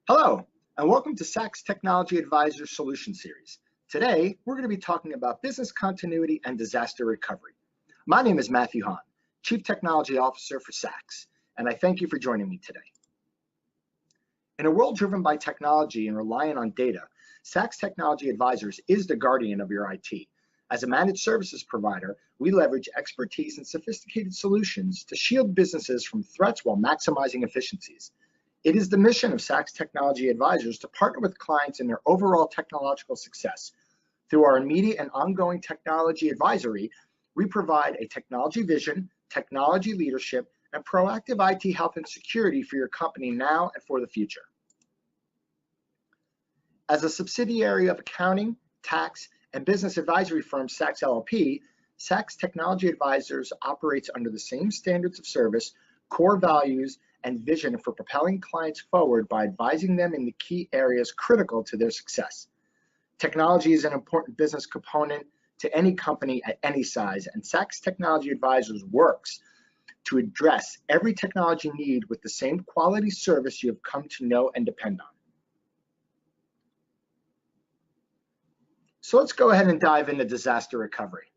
Hello, and welcome to Sax Technology Advisors Solution Series. Today, we're going to be talking about business continuity and disaster recovery. My name is Matthew Hahn, Chief Technology Officer for Sax, and I thank you for joining me today. In a world driven by technology and reliant on data, Sax Technology Advisors is the guardian of your IT. As a managed services provider, we leverage expertise and sophisticated solutions to shield businesses from threats while maximizing efficiencies. It is the mission of Sax Technology Advisors to partner with clients in their overall technological success. Through our immediate and ongoing technology advisory, we provide a technology vision, technology leadership, and proactive IT health and security for your company now and for the future. As a subsidiary of accounting, tax, and business advisory firm Sax LLP, Sax Technology Advisors operates under the same standards of service, core values, and vision for propelling clients forward by advising them in the key areas critical to their success. Technology is an important business component to any company at any size, and Sax Technology Advisors works to address every technology need with the same quality service you have come to know and depend on. So let's go ahead and dive into disaster recovery.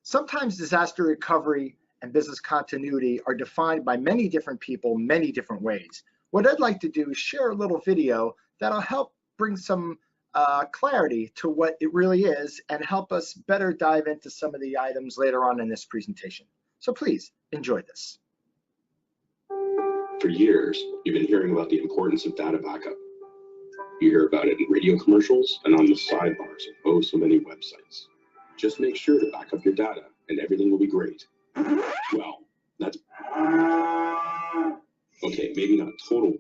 Sometimes disaster recovery and business continuity are defined by many different people, many different ways. What I'd like to do is share a little video that'll help bring some clarity to what it really is and help us better dive into some of the items later on in this presentation. So please enjoy this. For years, you've been hearing about the importance of data backup. You hear about it in radio commercials and on the sidebars of oh so many websites. Just make sure to back up your data and everything will be great. Well, that's okay, maybe not total,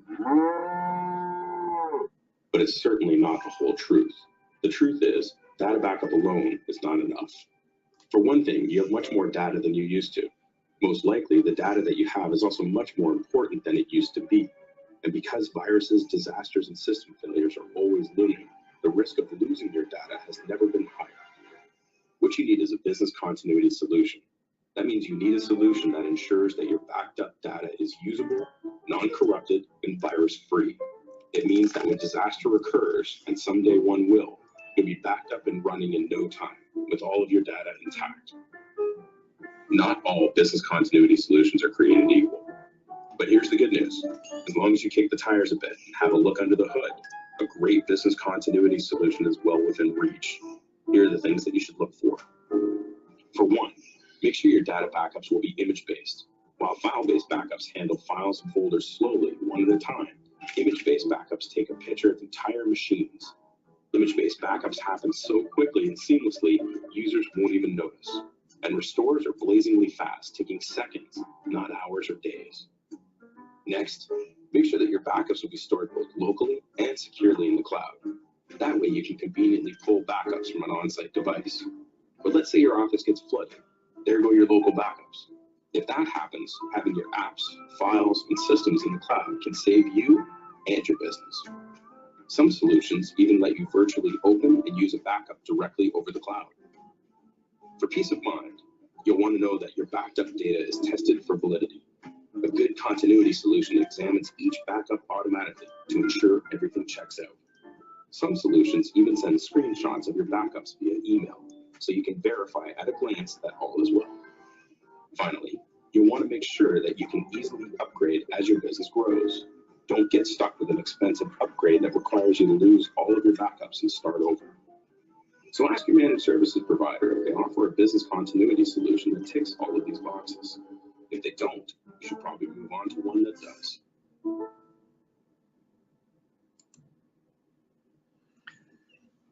but it's certainly not the whole truth. The truth is, data backup alone is not enough. For one thing, you have much more data than you used to. Most likely, the data that you have is also much more important than it used to be. And because viruses, disasters, and system failures are always looming, the risk of losing your data has never been higher. What you need is a business continuity solution. That means you need a solution that ensures that your backed up data is usable, non-corrupted, and virus-free. It means that when disaster occurs, and someday one will, you'll be backed up and running in no time, with all of your data intact. Not all business continuity solutions are created equal. But here's the good news. As long as you kick the tires a bit and have a look under the hood, a great business continuity solution is well within reach. Here are the things that you should look for. For one, make sure your data backups will be image-based. While file-based backups handle files and folders slowly, one at a time, image-based backups take a picture of entire machines. Image-based backups happen so quickly and seamlessly, users won't even notice. And restores are blazingly fast, taking seconds, not hours or days. Next, make sure that your backups will be stored both locally and securely in the cloud. That way you can conveniently pull backups from an on-site device. But let's say your office gets flooded. There go your local backups. If that happens, having your apps, files, and systems in the cloud can save you and your business. Some solutions even let you virtually open and use a backup directly over the cloud. For peace of mind, you'll want to know that your backed up data is tested for validity. A good continuity solution examines each backup automatically to ensure everything checks out. Some solutions even send screenshots of your backups via email, so you can verify at a glance that all is well. Finally, you'll want to make sure that you can easily upgrade as your business grows. Don't get stuck with an expensive upgrade that requires you to lose all of your backups and start over. So ask your managed services provider if they offer a business continuity solution that ticks all of these boxes. If they don't, you should probably move on to one that does.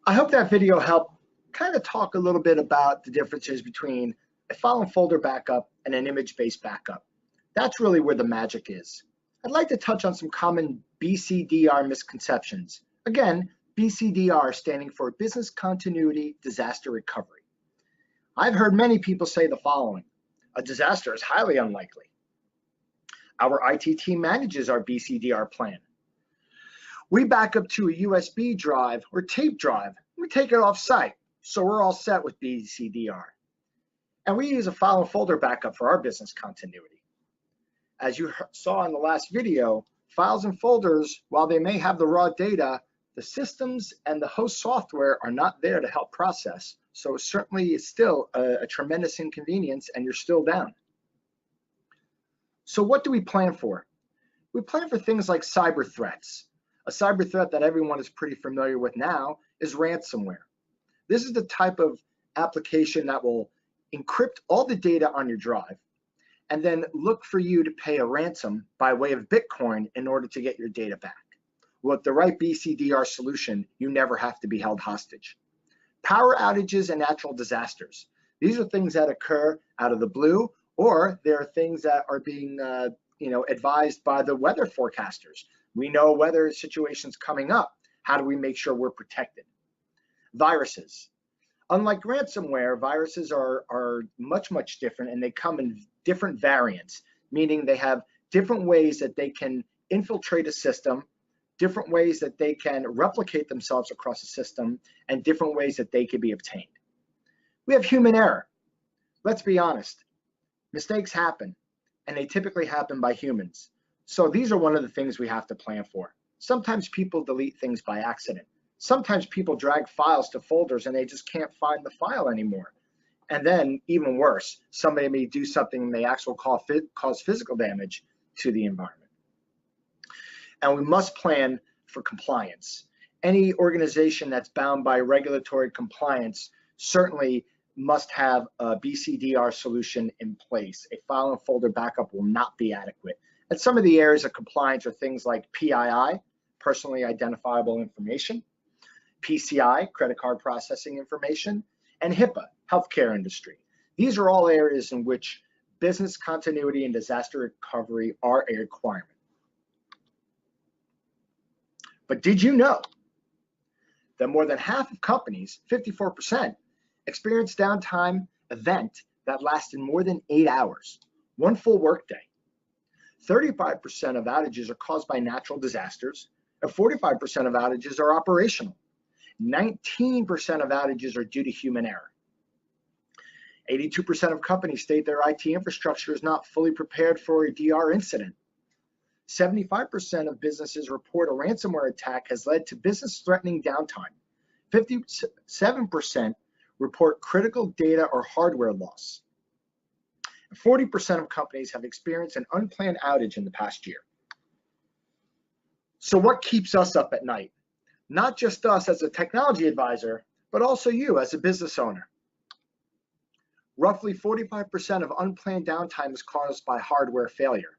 I hope that video helped kind of talk a little bit about the differences between a file and folder backup and an image-based backup. That's really where the magic is. I'd like to touch on some common BCDR misconceptions. Again, BCDR standing for Business Continuity Disaster Recovery. I've heard many people say the following: a disaster is highly unlikely. Our IT team manages our BCDR plan. We back up to a USB drive or tape drive. We take it off site, so we're all set with BCDR. And we use a file and folder backup for our business continuity. As you saw in the last video, Files and folders, while they may have the raw data, the systems and the host software are not there to help process. So certainly it's still a tremendous inconvenience and you're still down. So what do we plan for? We plan for things like cyber threats. A cyber threat that everyone is pretty familiar with now is ransomware. This is the type of application that will encrypt all the data on your drive and then look for you to pay a ransom by way of Bitcoin in order to get your data back. With the right BCDR solution, you never have to be held hostage. Power outages and natural disasters. These are things that occur out of the blue, or there are things that are being advised by the weather forecasters. We know weather situations coming up. How do we make sure we're protected? Viruses. Unlike ransomware, viruses are much different, and they come in different variants, meaning they have different ways that they can infiltrate a system, different ways that they can replicate themselves across a system, and different ways that they can be obtained. We have human error. Let's be honest. Mistakes happen, and they typically happen by humans. So these are one of the things we have to plan for. Sometimes people delete things by accident. Sometimes people drag files to folders and they just can't find the file anymore. And then, even worse, somebody may do something and may actually cause physical damage to the environment. And we must plan for compliance. Any organization that's bound by regulatory compliance certainly must have a BCDR solution in place. A file and folder backup will not be adequate. And some of the areas of compliance are things like PII, personally identifiable information, PCI, credit card processing information, and HIPAA, healthcare industry. These are all areas in which business continuity and disaster recovery are a requirement. But did you know that more than half of companies, 54%, experience downtime event that lasted more than 8 hours, one full workday? 35% of outages are caused by natural disasters, and 45% of outages are operational. 19% of outages are due to human error. 82% of companies state their IT infrastructure is not fully prepared for a DR incident. 75% of businesses report a ransomware attack has led to business-threatening downtime. 57% report critical data or hardware loss. 40% of companies have experienced an unplanned outage in the past year. So what keeps us up at night? Not just us as a technology advisor, but also you as a business owner. Roughly 45% of unplanned downtime is caused by hardware failure.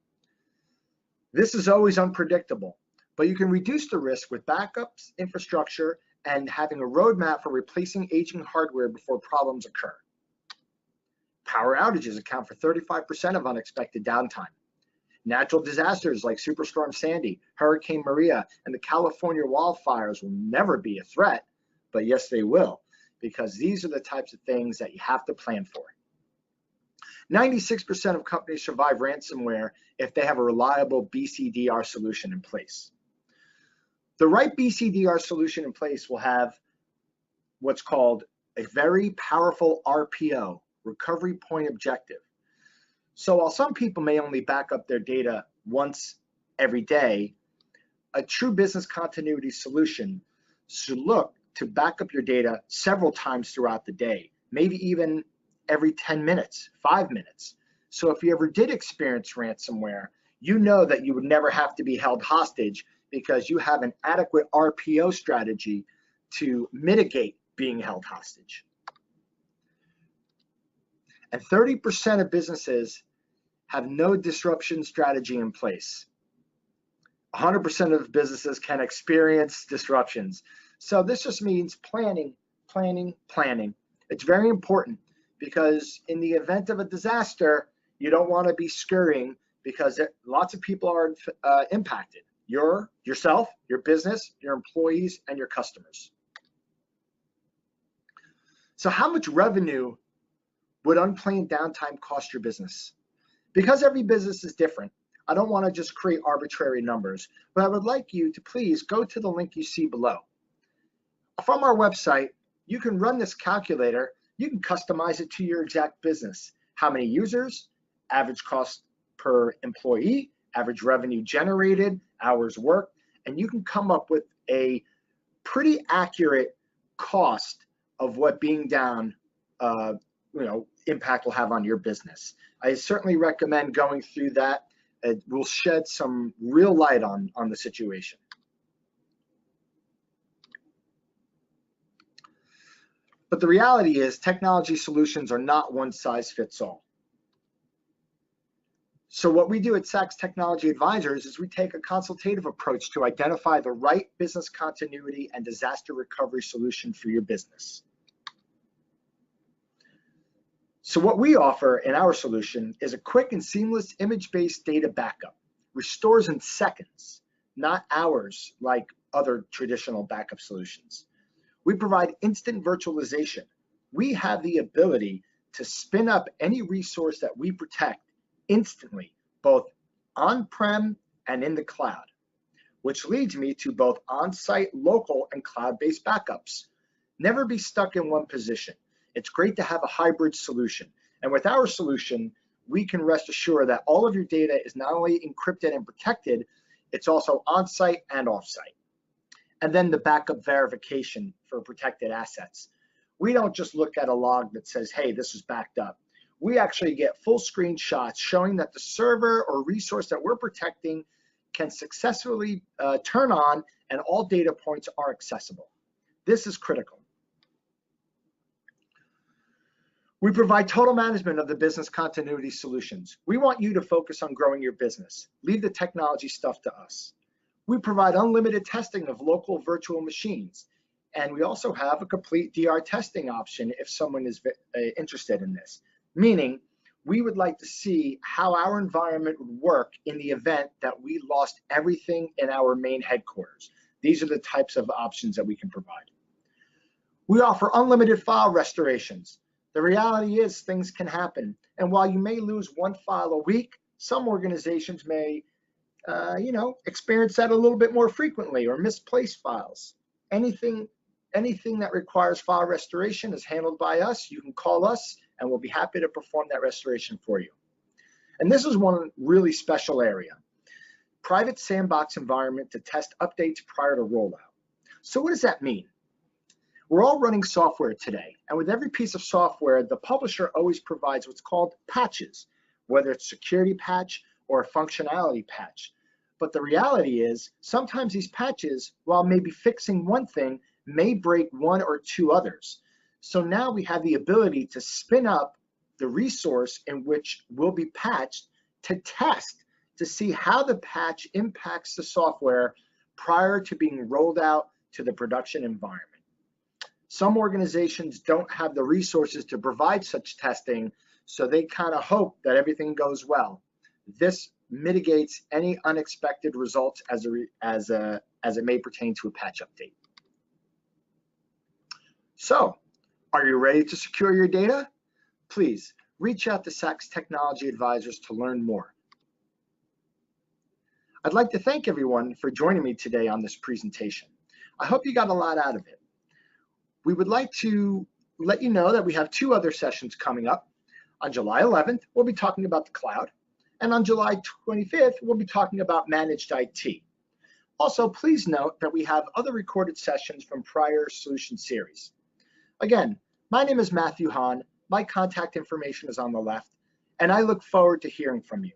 This is always unpredictable, but you can reduce the risk with backups, infrastructure, and having a roadmap for replacing aging hardware before problems occur. Power outages account for 35% of unexpected downtime. Natural disasters like Superstorm Sandy, Hurricane Maria, and the California wildfires will never be a threat, but yes, they will, because these are the types of things that you have to plan for. 96% of companies survive ransomware if they have a reliable BCDR solution in place. The right BCDR solution in place will have what's called a very powerful RPO, recovery point objective. So while some people may only back up their data once every day, a true business continuity solution should look to back up your data several times throughout the day, maybe even every 10 minutes, 5 minutes. So if you ever did experience ransomware, you know that you would never have to be held hostage because you have an adequate RPO strategy to mitigate being held hostage. And 30% of businesses have no disruption strategy in place. 100% of businesses can experience disruptions. So this just means planning. It's very important because in the event of a disaster, you don't want to be scurrying because lots of people are impacted. Yourself, your business, your employees, and your customers. So how much revenue would unplanned downtime cost your business? Because every business is different, I don't want to just create arbitrary numbers, but I would like you to please go to the link you see below. From our website, you can run this calculator. You can customize it to your exact business. How many users, average cost per employee, average revenue generated, hours worked, and you can come up with a pretty accurate cost of what being down impact will have on your business. I certainly recommend going through that. It will shed some real light on the situation. But the reality is technology solutions are not one size fits all. So what we do at Sax Technology Advisors is we take a consultative approach to identify the right business continuity and disaster recovery solution for your business. So what we offer in our solution is a quick and seamless image-based data backup. Restores in seconds, not hours like other traditional backup solutions. We provide instant virtualization. We have the ability to spin up any resource that we protect instantly, both on-prem and in the cloud, which leads me to both on-site, local, and cloud-based backups. Never be stuck in one position. It's great to have a hybrid solution. And with our solution, we can rest assured that all of your data is not only encrypted and protected, it's also on-site and off-site. And then the backup verification for protected assets. We don't just look at a log that says, hey, this is backed up. We actually get full screenshots showing that the server or resource that we're protecting can successfully turn on and all data points are accessible. This is critical. We provide total management of the business continuity solutions. We want you to focus on growing your business. Leave the technology stuff to us. We provide unlimited testing of local virtual machines. And we also have a complete DR testing option if someone is interested in this. Meaning, we would like to see how our environment would work in the event that we lost everything in our main headquarters. These are the types of options that we can provide. We offer unlimited file restorations. The reality is things can happen. And while you may lose one file a week, some organizations may experience that a little bit more frequently or misplace files. Anything that requires file restoration is handled by us. You can call us and we'll be happy to perform that restoration for you. And this is one really special area. Private sandbox environment to test updates prior to rollout. So what does that mean? We're all running software today, and with every piece of software, the publisher always provides what's called patches, whether it's security patch or a functionality patch. But the reality is, sometimes these patches, while maybe fixing one thing, may break one or two others. So now we have the ability to spin up the resource in which will be patched to test to see how the patch impacts the software prior to being rolled out to the production environment. Some organizations don't have the resources to provide such testing, so they kind of hope that everything goes well. This mitigates any unexpected results as it may pertain to a patch update. So, are you ready to secure your data? Please reach out to Sax Technology Advisors to learn more. I'd like to thank everyone for joining me today on this presentation. I hope you got a lot out of it. We would like to let you know that we have two other sessions coming up. On July 11th, we'll be talking about the cloud. And on July 25th, we'll be talking about managed IT. Also, please note that we have other recorded sessions from prior solution series. Again, my name is Matthew Hahn. My contact information is on the left, and I look forward to hearing from you.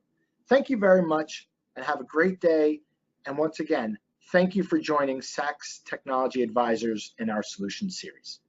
Thank you very much, and have a great day. And once again, thank you for joining Sax Technology Advisors in our solution series.